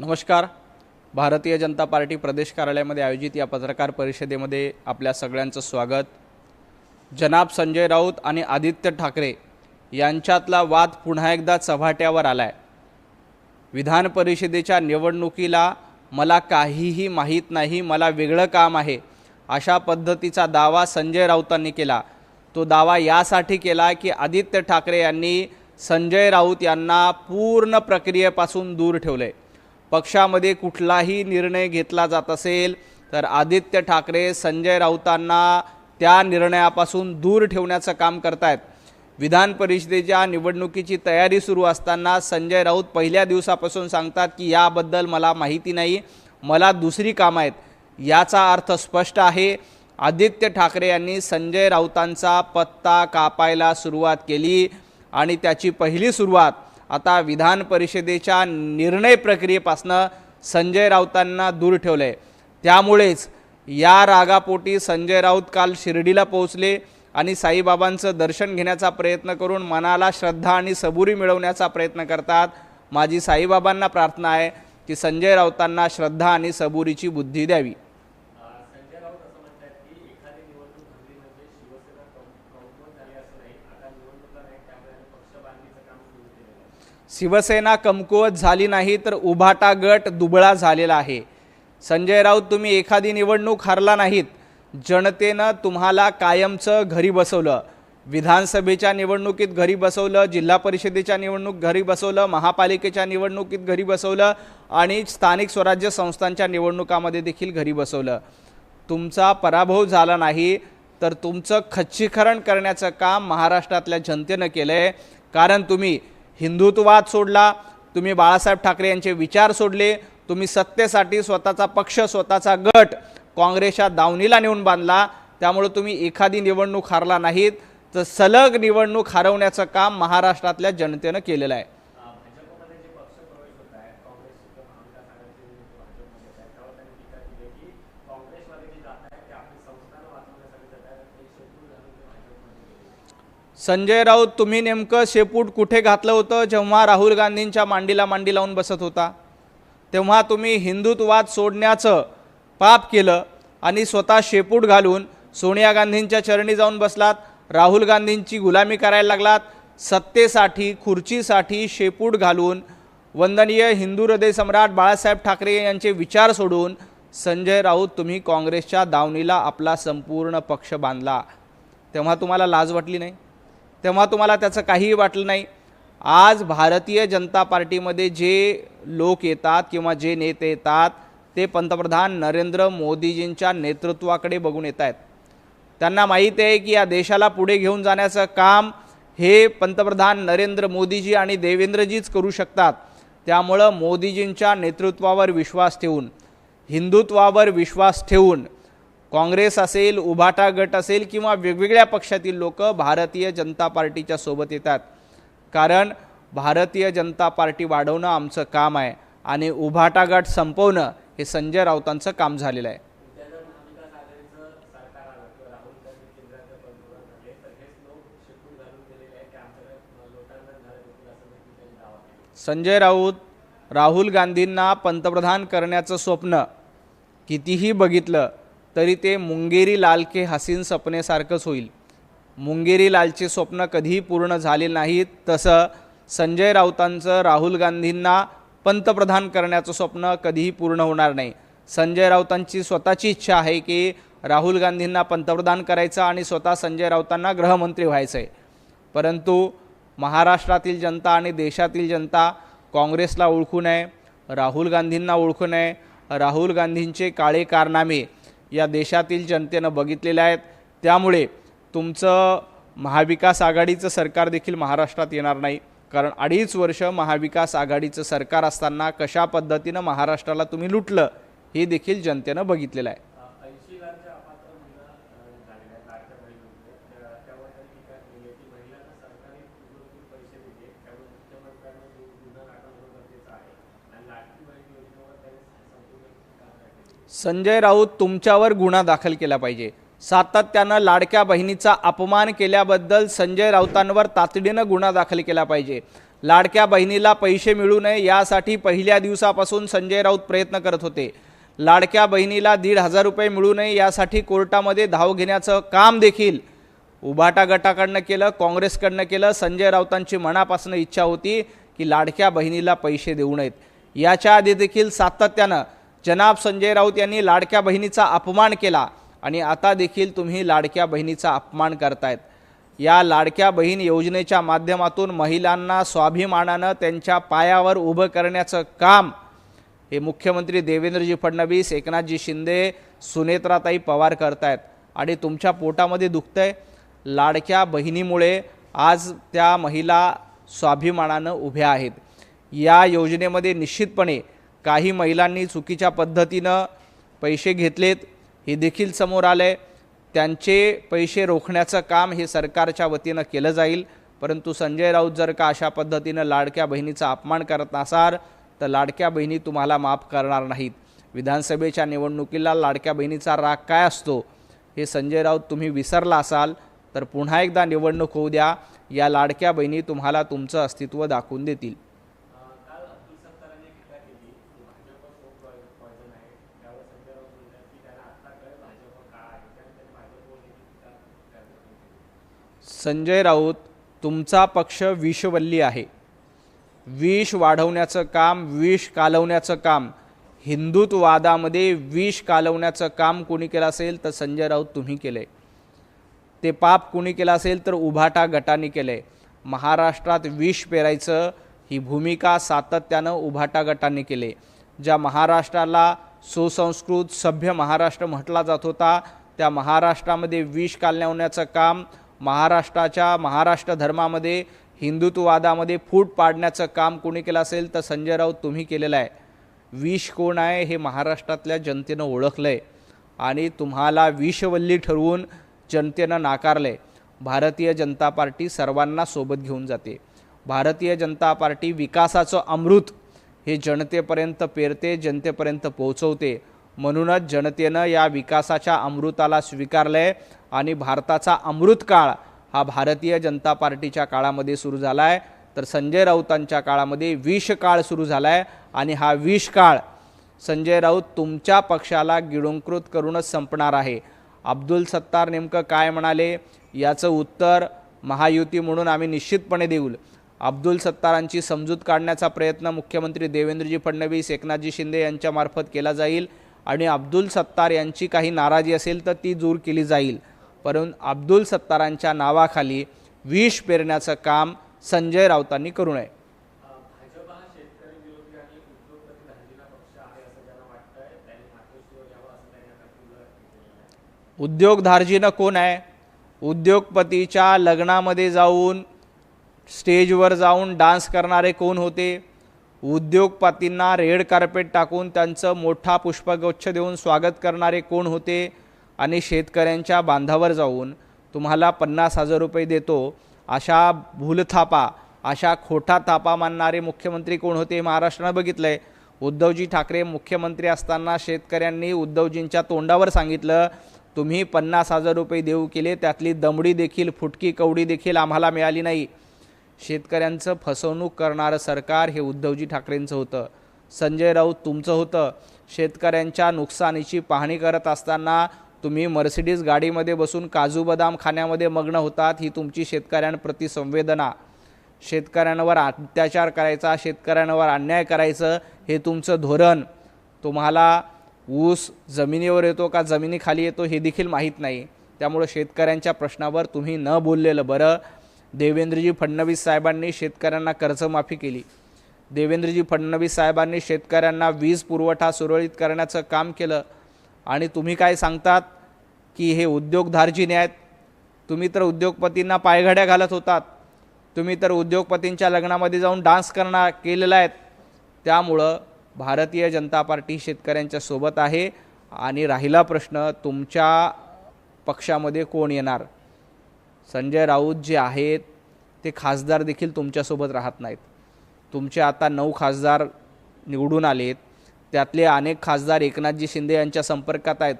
नमस्कार। भारतीय जनता पार्टी प्रदेश कार्यालयामध्ये आयोजित या पत्रकार परिषदेमध्ये आपल्या सगळ्यांचं स्वागत। जनाब संजय राऊत आणि आदित्य ठाकरे यांच्यातला वाद पुन्हा एकदा चव्हाट्यावर आलाय। विधान परिषदेच्या निवडणुकीला मला काहीही माहीत नाही, मला वेगळं काम आहे, अशा पद्धतीचा दावा संजय राऊतांनी केला। तो दावा यासाठी केला की आदित्य ठाकरे यांनी संजय राऊत यांना पूर्ण प्रक्रियेपासून दूर ठेवले। पक्षामध्ये कुठलाही निर्णय घेतला जात असेल तर आदित्य ठाकरे संजय राऊतांना त्या निर्णयापासून दूर ठेवण्याचं काम करतायत। विधान परिषदेच्या निवडणुकीची तयारी सुरू असताना संजय राऊत पहिल्या दिवसापासून सांगतात की याबद्दल मला माहिती नाही, मला दुसरी कामं आहेत। याचा अर्थ स्पष्ट आहे, आदित्य ठाकरे यांनी संजय राऊतांचा पत्ता कापायला सुरुवात केली आणि त्याची पहिली सुरुवात आता विधान परिषदेच्या निर्णय प्रक्रियेपासून संजय राऊतांना दूर ठेवले। त्यामुळेच या रागापोटी संजय राऊत काल शिर्डीला पोहोचले आणि साईबाबांचं दर्शन घेण्याचा प्रयत्न करून मनाला श्रद्धा आणि सबुरी मिळवण्याचा प्रयत्न करतात। माझी साईबाबांना प्रार्थना आहे की संजय राऊतांना श्रद्धा आणि सबुरीची बुद्धी द्यावी। शिवसेना कमकुवत झाली नाही तर उभाटा गट दुबळा झालेला आहे। संजय राऊत, तुम्ही एखादी निवडणूक हरला नाहीत, जनतेनं तुम्हाला कायमचं घरी बसवलं। विधानसभेच्या निवडणुकीत घरी बसवलं, जिल्हा परिषदेच्या निवडणूक घरी बसवलं, महापालिकेच्या निवडणुकीत घरी बसवलं आणि स्थानिक स्वराज्य संस्थांच्या निवडणुकामध्ये देखील घरी बसवलं। तुमचा पराभव झाला नाही तर तुमचं खच्चीकरण करण्याचं काम महाराष्ट्रातल्या जनतेनं केलंय। कारण तुम्ही हिंदुत्ववाद सोडला, तुम्ही बाळासाहेब ठाकरे यांचे विचार सोडले, तुम्ही सत्तेसाठी स्वतःचा पक्ष, स्वतःचा गट काँग्रेसच्या दावणीला नेऊन बांधला। त्यामुळे तुम्ही एखादी निवडणूक हारला नाहीत तर सलग निवडणूक हरवण्याचं काम महाराष्ट्रातल्या जनतेनं केलेलं आहे। संजय राऊत, तुम्ही नेमकं शेपूट कुठे घातलं होतं जेव्हा राहुल गांधींच्या मांडीला मांडी लावून बसत होता? तेव्हा तुम्ही हिंदुत्ववाद सोडण्याचं पाप केलं आणि स्वतः शेपूट घालून सोनिया गांधींच्या चरणी जाऊन बसलात, राहुल गांधींची गुलामी करायला लागलात। सत्तेसाठी, खुर्चीसाठी शेपूट घालून वंदनीय हिंदू हृदय सम्राट बाळासाहेब ठाकरे यांचे विचार सोडून संजय राऊत तुम्ही काँग्रेसच्या दावणीला आपला संपूर्ण पक्ष बांधला। तेव्हा तुम्हाला लाज वाटली नाही? तेव्हा तुम्हाला त्याचं काहीही वाटलं नाही? आज भारतीय जनता पार्टीमध्ये जे लोक येतात किंवा जे नेते येतात ते पंतप्रधान नरेंद्र मोदीजींच्या नेतृत्वाकडे बघून येत आहेत। त्यांना माहीत आहे की या देशाला पुढे घेऊन जाण्याचं काम हे पंतप्रधान नरेंद्र मोदीजी आणि देवेंद्रजीच करू शकतात। त्यामुळं मोदीजींच्या नेतृत्वावर विश्वास ठेवून, हिंदुत्वावर विश्वास ठेवून काँग्रेस असेल, उभाटा गट असेल किंवा वेगवेगळ्या पक्षातील लोक भारतीय जनता पार्टीच्या सोबत येतात। कारण भारतीय जनता पार्टी वाढवणं आमचं काम आहे आणि उभाटा गट संपवणं हे संजय राऊतांचं काम झालेलं आहे। संजय राऊत, राहुल गांधींना पंतप्रधान करण्याचं स्वप्न कितीही बघितलं तरी ते मुंगेरी लाल के हसीन सपनेसारखंच होईल। मुंगेरी लालचे स्वप्न कधीही पूर्ण झाले नाहीत, तसं संजय राऊतांचं राहुल गांधींना पंतप्रधान करण्याचं स्वप्न कधीही पूर्ण होणार नाही। संजय राऊतांची स्वतःची इच्छा आहे की राहुल गांधींना पंतप्रधान करायचं आणि स्वतः संजय राऊतांना गृहमंत्री व्हायचं आहे। परंतु महाराष्ट्रातील जनता आणि देशातील जनता काँग्रेसला ओळखू नये, राहुल गांधींना ओळखू नये। राहुल गांधींचे काळे कारनामे या देशातील जनतेनं बघितलेले आहेत। त्यामुळे तुमचं महाविकास आघाडीचं सरकार देखील महाराष्ट्रात येणार नाही। कारण 2.5 वर्ष महाविकास आघाडीचं सरकार असताना कशा पद्धतीनं महाराष्ट्राला तुम्ही लुटलं हे देखील जनतेनं बघितलेलं आहे। संजय राऊत, तुमच्यावर गुन्हा दाखल केला पाहिजे। सातत्यानं लाडक्या बहिणीचा अपमान केल्याबद्दल संजय राऊतांवर तातडीनं गुन्हा दाखल केला पाहिजे। लाडक्या बहिणीला पैसे मिळू नये यासाठी पहिल्या दिवसापासून संजय राऊत प्रयत्न करत होते। लाडक्या बहिणीला 1,500 रुपये मिळू नये यासाठी कोर्टामध्ये धाव घेण्याचं काम देखील उभाटा गटाकडनं केलं, काँग्रेसकडनं केलं। संजय राऊतांची मनापासून इच्छा होती की लाडक्या बहिणीला पैसे देऊ नयेत। याच्या आधी देखील सातत्यानं जनाब संजय राऊत यांनी लाडक्या बहिणीचा अपमान केला आणि आता देखील तुम्ही लाडक्या बहिणीचा अपमान करतायत। या लाडक्या बहीण योजनेच्या माध्यमातून महिलांना स्वाभिमानानं त्यांच्या पायावर उभं करण्याचं काम हे मुख्यमंत्री देवेंद्रजी फडणवीस, एकनाथजी शिंदे, सुनेत्राताई पवार करतायत आणि तुमच्या पोटामध्ये दुखतंय। लाडक्या बहिणीमुळे आज त्या महिला स्वाभिमानानं उभ्या आहेत। या योजनेमध्ये निश्चितपणे काही महिलांनी चुकीच्या पद्धतीनं पैसे घेतलेत हे देखील समोर आले। त्यांचे पैसे रोखण्याचं काम हे सरकारच्या वतीनं केलं जाईल, परंतु संजय राऊत जर का अशा पद्धतीनं लाडक्या बहिणीचा अपमान करत असाल तर लाडक्या बहिणी तुम्हाला माफ करणार नाहीत। विधानसभेच्या निवडणुकीला लाडक्या बहिणीचा राग काय असतो हे संजय राऊत तुम्ही विसरला असाल तर पुन्हा एकदा निवडणूक होऊ द्या, या लाडक्या बहिणी तुम्हाला तुमचं अस्तित्व दाखवून देतील। संजय राऊत, तुमचा पक्ष विषवल्ली आहे। विष वाढवण्याचं काम, विष कालवण्याचं काम, हिंदुत्ववादामध्ये विष कालवण्याचं काम कोणी केलं असेल तर संजय राऊत तुम्ही केले। ते पाप कोणी केलं असेल तर उभाटा गटाने केले। महाराष्ट्रात विष पेरायचं ही भूमिका सातत्यानं उभाटा गटाने केले। ज्या महाराष्ट्राला सुसंस्कृत सभ्य महाराष्ट्र म्हटला जात होता त्या महाराष्ट्रामध्ये विष कालवण्याचं काम, महाराष्ट्र धर्मामध्ये हिंदुत्ववादामध्ये फूट पाडण्याचं काम कोणी केलं असेल तर संजय राऊत तुम्ही केलेलं आहे। विष कोण आहे हे महाराष्ट्रातल्या जनतेनं ओळखलंय आणि तुम्हाला विषवल्ली ठरवून जनतेनं नाकारले। भारतीय जनता पार्टी सर्वांना सोबत घेऊन जाते। भारतीय जनता पार्टी विकासाचं अमृत हे जनतेपर्यंत पेरते, जनतेपर्यंत पोहोचवते। म्हणूनच जनतेनं या विकासाच्या अमृताला स्वीकारलंय आणि भारताचा अमृतकाळ हा भारतीय जनता पार्टीच्या काळामध्ये सुरू झाला आहे, तर संजय राऊतांच्या काळामध्ये विषकाळ सुरू झाला आहे आणि हा विषकाळ संजय राऊत तुमच्या पक्षाला गिळंकृत करूनच संपणार आहे। अब्दुल सत्तार नेमकं काय म्हणाले याचं उत्तर महायुती म्हणून आम्ही निश्चितपणे देऊ। अब्दुल सत्तारांची समजूत काढण्याचा प्रयत्न मुख्यमंत्री देवेंद्रजी फडणवीस, एकनाथजी शिंदे यांच्यामार्फत केला जाईल आणि अब्दुल सत्तार यांची काही नाराजी असेल तर ती दूर केली जाईल, परंतु अब्दुल सत्तारांच्या नावाखाली विष पेरण्याचं काम संजय राऊतांनी करू नये। उद्योगधार्जीनं कोण आहे? उद्योगपतीच्या लग्नामध्ये जाऊन स्टेजवर जाऊन डान्स करणारे कोण होते? उद्योगपतींना रेड कार्पेट टाकून त्यांचं मोठा पुष्पगुच्छ देऊन स्वागत करणारे कोण होते? आणि शेतकऱ्यांच्या बांधावर जाऊन तुम्हाला 50,000 रुपये देतो अशा भूलथापा, अशा खोटा थापा मानणारे मुख्यमंत्री कोण होते? महाराष्ट्रानं बघितलंय। उद्धवजी ठाकरे मुख्यमंत्री असताना शेतकऱ्यांनी उद्धवजींच्या तोंडावर सांगितलं तुम्ही 50,000 रुपये देऊ केले, त्यातली दमडी देखील, फुटकी कवडी देखील आम्हाला मिळाली नाही। शेतकऱ्यांचं फसवणूक करणारं सरकार हे उद्धवजी ठाकरेंचं होतं। संजय राऊत तुमचं होतं। शेतकऱ्यांच्या नुकसानीची पाहणी करत असताना तुम्ही मर्सिडीज गाडीमध्ये बसून काजू बदाम खाण्यामध्ये मग्न होतात। ही तुमची शेतकऱ्यांप्रती संवेदना। शेतकऱ्यांवर अत्याचार करायचा, शेतकऱ्यांवर अन्याय करायचं हे तुमचं धोरण। तुम्हाला ऊस जमिनीवर येतो का जमिनीखाली येतो हे देखील माहीत नाही। त्यामुळे शेतकऱ्यांच्या प्रश्नावर तुम्ही न बोललेलं बरं। देवेंद्रजी फडणवीस साहेबांनी शेतकऱ्यांना कर्जमाफी केली। देवेंद्रजी फडणवीस साहेबांनी शेतकऱ्यांना वीज पुरवठा सुरळीत करण्याचं काम केलं आणि तुम्ही काय सांगतात की हे उद्योगधार्जिने आहेत? तुम्ही तर उद्योगपतींना पायघड्या घालत होतात। तुम्ही तर उद्योगपतींच्या लग्नामध्ये जाऊन डान्स केलेला आहेत। त्यामुळं भारतीय जनता पार्टी शेतकऱ्यांच्या सोबत आहे आणि राहिला प्रश्न तुमच्या पक्षामध्ये कोण येणार? संजय राऊत जे आहेत ते खासदार देखील तुमच्यासोबत राहत नाहीत। तुमचे आता 9 खासदार निवडून आलेत, त्यातले अनेक खासदार एकनाथजी शिंदे यांच्या संपर्कात आहेत।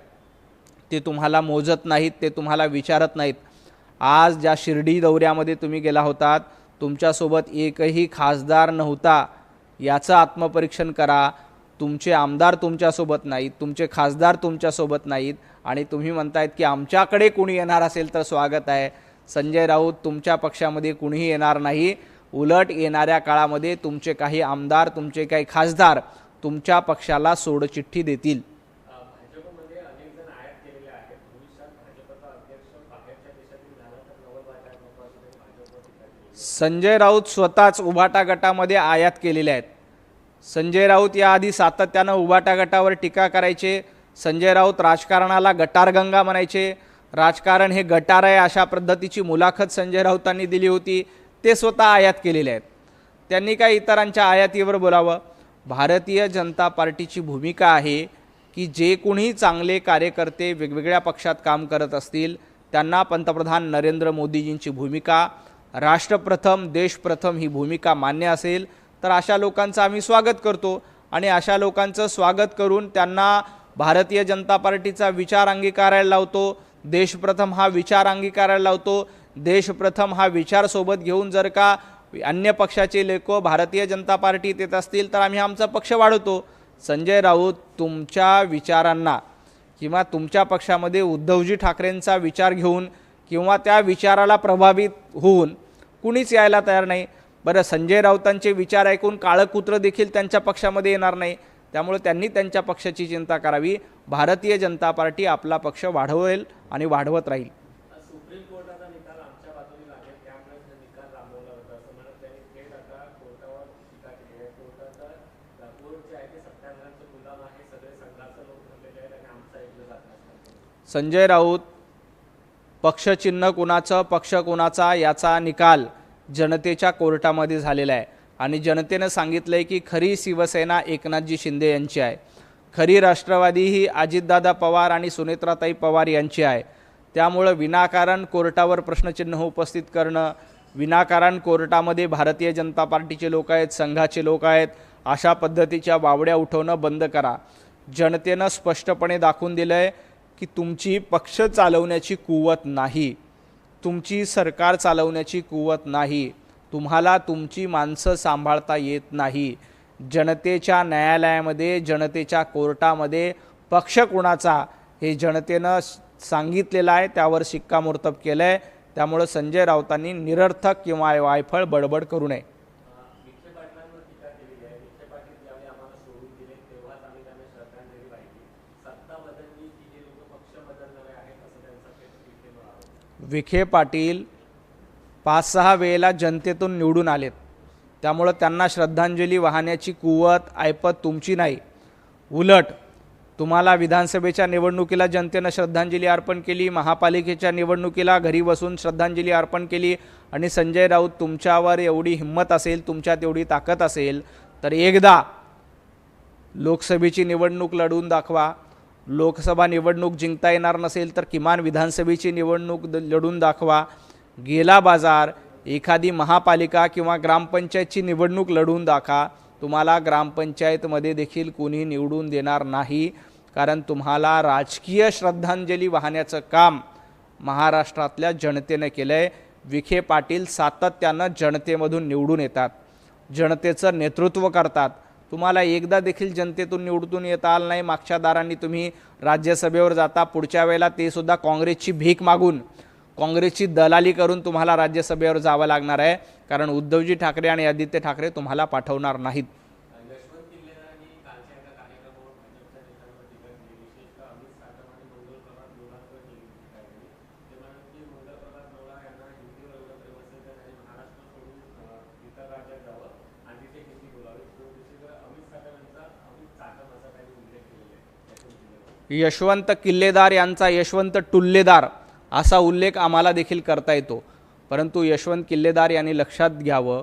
ते तुम्हाला मोजत नाहीत, ते तुम्हाला विचारत नाहीत। आज ज्या शिर्डी दौऱ्यामध्ये तुम्ही गेला होतात तुमच्यासोबत एकही खासदार नव्हता याचं आत्मपरीक्षण करा. तुमचे आमदार तुमच्यासोबत नाहीत, तुमचे खासदार तुमच्यासोबत नाहीत आणि तुम्ही म्हणतायत की आमच्याकडे कुणी येणार असेल तर स्वागत आहे. संजय राऊत, तुमच्या पक्षामध्ये कुणीही येणार नाही. उलट येणाऱ्या काळामध्ये तुमचे काही आमदार, तुमचे काही खासदार तुमच्या पक्षाला सोडचिठ्ठी देतील. संजय राऊत स्वतःच उभाटा गटामध्ये आयात केलेले आहेत. संजय राऊत याआधी सातत्यानं उभाटा गटावर टीका करायचे. संजय राऊत राजकारणाला गटारगंगा म्हणायचे. राजकारण हे गटार आहे अशा पद्धतीची मुलाखत संजय राऊतांनी दिली होती. ते स्वतः आयात केलेले आहेत. त्यांनी काय इतरांच्या आयातीवर बोलावं. भारतीय जनता पार्टीची भूमिका आहे की जे कोणी चांगले कार्यकर्ते वेगवेगळ्या पक्षात काम करत असतील त्यांना पंतप्रधान नरेंद्र मोदीजींची भूमिका राष्ट्रप्रथम देशप्रथम ही भूमिका मान्य असेल तर अशा लोकांचं आम्ही स्वागत करतो आणि अशा लोकांचं स्वागत करून त्यांना भारतीय जनता पार्टीचा विचार अंगीकारायला लावतो. देशप्रथम हा विचार अंगीकारायला लावतो. देशप्रथम हा विचार सोबत घेऊन जर का अन्य पक्षाचे लोक भारतीय जनता पार्टीत येत असतील तर आम्ही आमचा पक्ष वाढवतो. संजय राऊत, तुमच्या विचारांना किंवा तुमच्या पक्षामध्ये उद्धवजी ठाकरेंचा विचार घेऊन किंवा त्या विचाराला प्रभावित होऊन कुणीच यायला तयार नाही. बरं, संजय राऊतांचे विचार ऐकून काळं कुत्रं देखील त्यांच्या पक्षामध्ये येणार नाही. त्यामुळे त्यांनी त्यांच्या पक्षाची चिंता करावी. भारतीय जनता पार्टी आपला पक्ष वाढवेल आणि वाढवत राहील. सुप्रीम कोर्टाचा निकाल आमच्या बाजूने लागेल त्यामुळे निकाल लांबवला होता असं म्हणत त्यांनी थेट आता कोर्टावर टीका केली आहे. कोर्ट जे आहे ते सत्ताधाऱ्यांचं गुलाम आहे, सगळे संघाचं लोक ठरलेले आहेत आणि आमचं ऐकलं जात नाही. संजय राऊत, पक्षचिन्ह कोणाचं पक्ष कोणाचा याचा निकाल जनतेच्या कोर्टामध्ये झालेला आहे आणि जनतेनं सांगितलं आहे की खरी शिवसेना एकनाथजी शिंदे यांची आहे. खरी राष्ट्रवादी ही अजितदादा पवार आणि सुनेत्राताई पवार यांची आहे. त्यामुळं विनाकारण कोर्टावर प्रश्नचिन्ह उपस्थित करणं, विनाकारण कोर्टामध्ये भारतीय जनता पार्टीचे लोक आहेत, संघाचे लोक आहेत अशा पद्धतीच्या वावड्या उठवणं बंद करा. जनतेनं स्पष्टपणे दाखवून दिलं आहे की तुमची पक्ष चालवण्याची कुवत नाही, तुमची सरकार चालवण्याची कुवत नाही, तुम्हाला तुमची माणसं सांभाळता येत नाही. जनतेच्या न्यायालयामध्ये, जनतेच्या कोर्टामध्ये पक्ष कोणाचा हे जनतेनं सांगितलेलं आहे, त्यावर शिक्कामोर्तब केलं आहे. त्यामुळे संजय राऊतांनी निरर्थक किंवा वायफळ बडबड करू नये. विखे पाटलांवर टीका केलेली आहे. विखे पाटील ज्यावेळी आम्हाला सोडून दिले तेव्हाच आम्ही त्यांना श्रद्धांजली वाहिली. सत्ता बदलली की हे लोक पक्ष बदलणारे आहेत असं त्यांचा विखेवर आरोप. विखे पाटील 5-6 वेळेला जनतेतून निवडून आलेत. त्यामुळं त्यांना श्रद्धांजली वाहण्याची कुवत ऐपत तुमची नाही. उलट तुम्हाला विधानसभेच्या निवडणुकीला जनतेनं श्रद्धांजली अर्पण केली, महापालिकेच्या निवडणुकीला घरी बसून श्रद्धांजली अर्पण केली आणि संजय राऊत, तुमच्यावर एवढी हिंमत असेल, तुमच्यात एवढी ताकद असेल तर एकदा लोकसभेची निवडणूक लढवून दाखवा. लोकसभा निवडणूक जिंकता येणार नसेल तर किमान विधानसभेची निवडणूक लढवून दाखवा. गेला बाजार एखादी महापालिका किंवा ग्रामपंचायतची निवडणूक लढवून दाखवा. तुम्हाला ग्रामपंचायतमध्ये देखील कोणी निवडून देणार नाही, कारण तुम्हाला राजकीय श्रद्धांजली वाहण्याचं काम महाराष्ट्रातल्या जनतेनं केलं आहे. विखे पाटील सातत्यानं जनतेमधून निवडून येतात, जनतेचं नेतृत्व करतात. तुम्हाला एकदा देखील जनतेतून निवडून येता आलं नाही. मागच्या दारांनी तुम्ही राज्यसभेवर जाता, पुढच्या वेळेला ते सुद्धा काँग्रेसची भीक मागून, काँग्रेसची दलाली करून तुम्हाला राज्यसभेवर जावं लागणार आहे, कारण उद्धवजी ठाकरे आणि आदित्य ठाकरे तुम्हाला पाठवणार नाहीत. यशवंत किल्लेदारांनी कालच्या एका कार्यक्रमावर भाजपच्या नेत्यांवर टीका केली, विशेषतः अमित साटम आणि मंगल प्रभात नवलांवर केली टीका केली. ते म्हणाले की मंगल प्रभात नवला यांना हिंदीवर एवढं प्रेम असेल तर त्यांनी महाराष्ट्र सोडून इतर राज्यात जावं आणि तिथे हिंदी बोलावी. तो दुसरीकडे अमित साटम यांचा अमित साटम असा त्यांनी उल्लेख केलेला आहे. यशवंत किल्लेदार यांचा यशवंत टुल्लेदार असा उल्लेख आम्हाला देखील करता येतो, परंतु यशवंत किल्लेदार यांनी लक्षात घ्यावं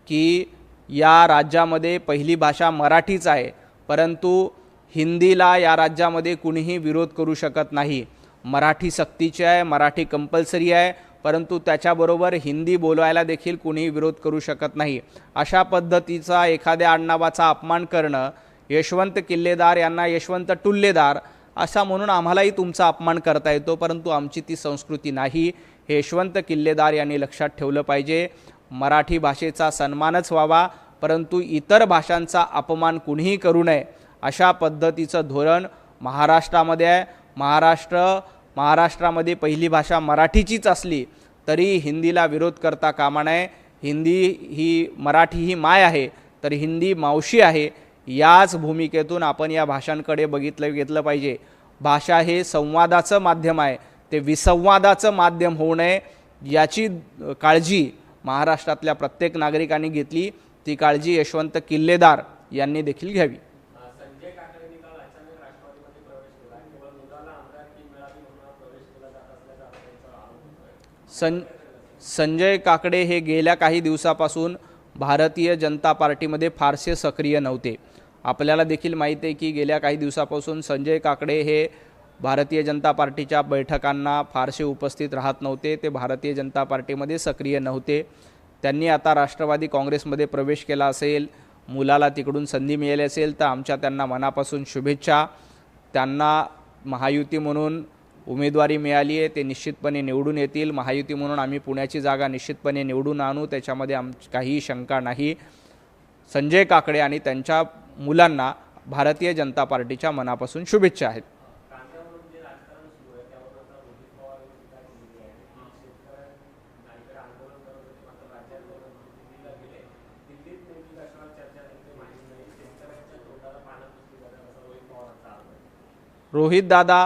की या राज्यामध्ये पहिली भाषा मराठीच आहे, परंतु हिंदीला या राज्यामध्ये कुणीही विरोध करू शकत नाही. मराठी सक्तीची आहे, मराठी कंपल्सरी आहे, परंतु त्याच्याबरोबर हिंदी बोलवायला देखील कुणीही विरोध करू शकत नाही. अशा पद्धतीचा एखाद्या आडनावाचा अपमान करणं, यशवंत किल्लेदार यांना यशवंत टुल्लेदार असा म्हणून आम्हालाही तुमचा अपमान करता येतो, परंतु आमची ती संस्कृती नाही. हे यशवंत किल्लेदार यांनी लक्षात ठेवलं पाहिजे. मराठी भाषेचा सन्मानच व्हावा, परंतु इतर भाषांचा अपमान कुणीही करू नये अशा पद्धतीचं धोरण महाराष्ट्रामध्ये आहे. महाराष्ट्रामध्ये पहिली भाषा मराठीचीच असली तरी हिंदीला विरोध करता कामा नये. मराठी ही माय आहे तर हिंदी मावशी आहे. याच भूमिकेतून आपण या भाषांकडे घेतलं पाहिजे. भाषा हे संवादाचं माध्यम आहे, ते विसंवादाचं माध्यम होऊ नये याची काळजी महाराष्ट्रातल्या प्रत्येक नागरिकांनी घेतली. ती काळजी यशवंत किल्लेदार यांनी देखील घ्यावी. संजय काकडेंनी काल अचानक राष्ट्रवादीमध्ये प्रवेश केला. केवळ मुलाला आमदारकी मिळावी म्हणून प्रवेश केला जात असल्याचा त्यांचा आरोप होतोय. संजय काकडे हे गेल्या काही दिवसापासून भारतीय जनता पार्टीमध्ये फारसे सक्रिय नव्हते. आपल्याला देखील माहिती आहे की गेल्या काही दिवसापासून संजय काकडे हे भारतीय जनता पार्टीच्या बैठकांना फारसे उपस्थित राहत नव्हते. ते भारतीय जनता पार्टीमध्ये सक्रिय नव्हते. त्यांनी आता राष्ट्रवादी काँग्रेसमध्ये प्रवेश केला असेल, मुलाला तिकडून संधी मिळाली असेल तर आमच्या त्यांना मनापासून शुभेच्छा. त्यांना महायुती म्हणून उमेदवारी मिळाली आहे, ते निश्चितपणे निवडून येतील. महायुती म्हणून आम्ही पुण्याची जागा निश्चितपणे निवडून आणू, त्याच्यामध्ये काहीही शंका नाही. संजय काकडे आणि त्यांच्या मुलांना भारतीय जनता पार्टीच्या मनापासून शुभेच्छा आहेत. कांद्यावरून जे राजकारण सुरू आहे त्यावर आता रोहित पवार यांनी टीका केलेली आहे की शेतकऱ्यांना इकडे आंदोलन करत होते मात्र राज्यात दिल्लीला गेले. दिल्लीत नेमकी कशावर चर्चा झाली ते माहिती नाही. शेतकऱ्यांच्या तोंडाला पानं पुसली जातात असा रोहित पवारांचा आरोप आहे. रोहित दादा,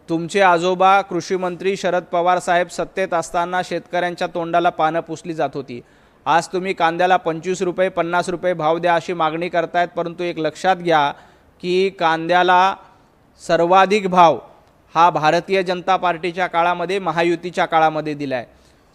तुमचे आजोबा कृषी मंत्री शरद पवार साहेब सत्तेत असताना शेतकऱ्यांच्या तोंडाला पानं पुसली जात होती. आज तुम्ही कांद्याला 25 रुपये 50 रुपये भाव द्या अशी मागणी करतायत, परंतु एक लक्षात घ्या की कांद्याला सर्वाधिक भाव हा भारतीय जनता पार्टीच्या काळामध्ये महायुतीच्या काळामध्ये दिला आहे.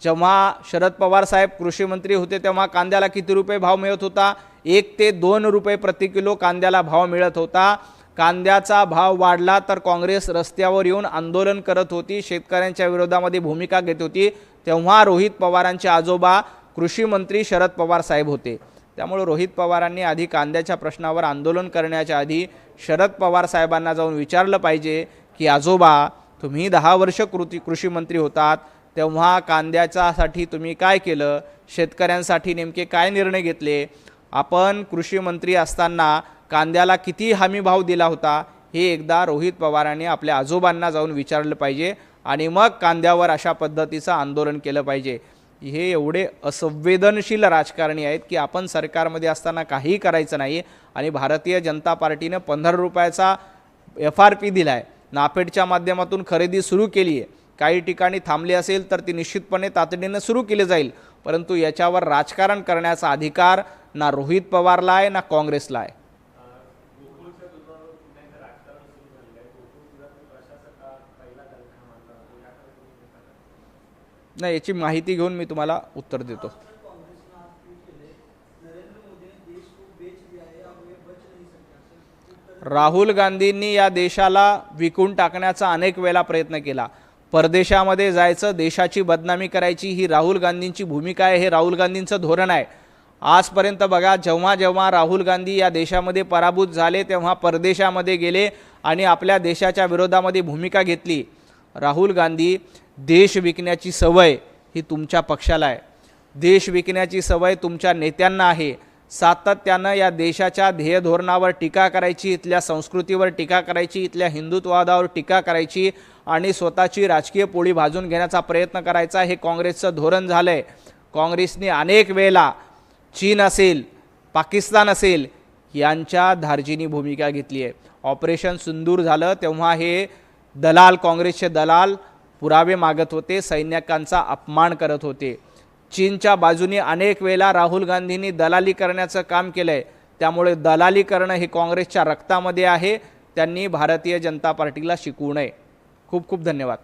जेव्हा शरद पवार साहेब कृषी मंत्री होते तेव्हा कांद्याला किती रुपये भाव मिळत होता? 1 ते 2 रुपये प्रति किलो कांद्याला भाव मिळत होता. कांद्याचा भाव वाढला तर काँग्रेस रस्त्यावर येऊन आंदोलन करत होती, शेतकऱ्यांच्या विरोधामध्ये भूमिका घेत होती. तेव्हा रोहित पवारांचे आजोबा कृषी मंत्री शरद पवार साहेब होते. त्यामुळे रोहित पवारांनी आधी कांद्याच्या प्रश्नावर आंदोलन करण्याच्या आधी शरद पवार साहेबांना जाऊन विचारलं पाहिजे की आजोबा, तुम्ही 10 वर्ष कृषी मंत्री होतात तेव्हा कांद्याच्यासाठी तुम्ही काय केलं? शेतकऱ्यांसाठी नेमके काय निर्णय घेतले? आपण कृषी मंत्री असताना कांद्याला किती हमी भाव दिला होता? हे एकदा रोहित पवारांनी आपल्या आजोबांना जाऊन विचारलं पाहिजे आणि मग कांद्यावर अशा पद्धतीचं आंदोलन केलं पाहिजे. हे एवढे असंवेदनशील राजकारणी आहेत की आपण सरकारमध्ये असताना काहीही करायचं नाही आणि भारतीय जनता पार्टीनं 15 रुपयाचा FRP दिला आहे. नाफेडच्या माध्यमातून खरेदी सुरू केली आहे. काही ठिकाणी थांबली असेल तर ती निश्चितपणे तातडीनं सुरू केली जाईल, परंतु याच्यावर राजकारण करण्याचा अधिकार ना रोहित पवारला आहे ना काँग्रेसला आहे. नाही, याची माहिती घेऊन मी तुम्हाला उत्तर देतो. राहुल गांधींनी या देशाला विकून टाकण्याचा अनेक वेळा प्रयत्न केला. परदेशामध्ये जायचं, देशाची बदनामी करायची ही राहुल गांधींची भूमिका आहे, हे राहुल गांधींचं धोरण आहे. आजपर्यंत बघा, जेव्हा जेव्हा राहुल गांधी या देशामध्ये पराभूत झाले तेव्हा परदेशामध्ये गेले आणि आपल्या देशाच्या विरोधामध्ये भूमिका घेतली. राहुल गांधी, देश विकण्याची सवय ही तुमच्या पक्षाला आहे, देश विकण्याची सवय तुमच्या नेत्यांना आहे. सातत्यानं या देशाच्या ध्येय धोरणावर टीका करायची, इथल्या संस्कृतीवर टीका करायची, इथल्या हिंदुत्ववादावर टीका करायची आणि स्वतःची राजकीय पोळी भाजून घेण्याचा प्रयत्न करायचा, हे काँग्रेसचं धोरण झालं आहे. काँग्रेसने अनेक वेळेला चीन असेल, पाकिस्तान असेल यांच्या धार्जिनी भूमिका घेतली आहे. ऑपरेशन सिंदूर झालं तेव्हा हे दलाल, काँग्रेसचे दलाल पुरावे मागत होते, सैनिकांचा अपमान करत होते. चीनच्या बाजूने अनेक वेळेला राहुल गांधींनी दलाली करण्याचं काम केलं आहे. त्यामुळे दलाली करणं हे काँग्रेसच्या रक्तामध्ये आहे. त्यांनी भारतीय जनता पार्टीला शिकवू नये. खूप खूप धन्यवाद.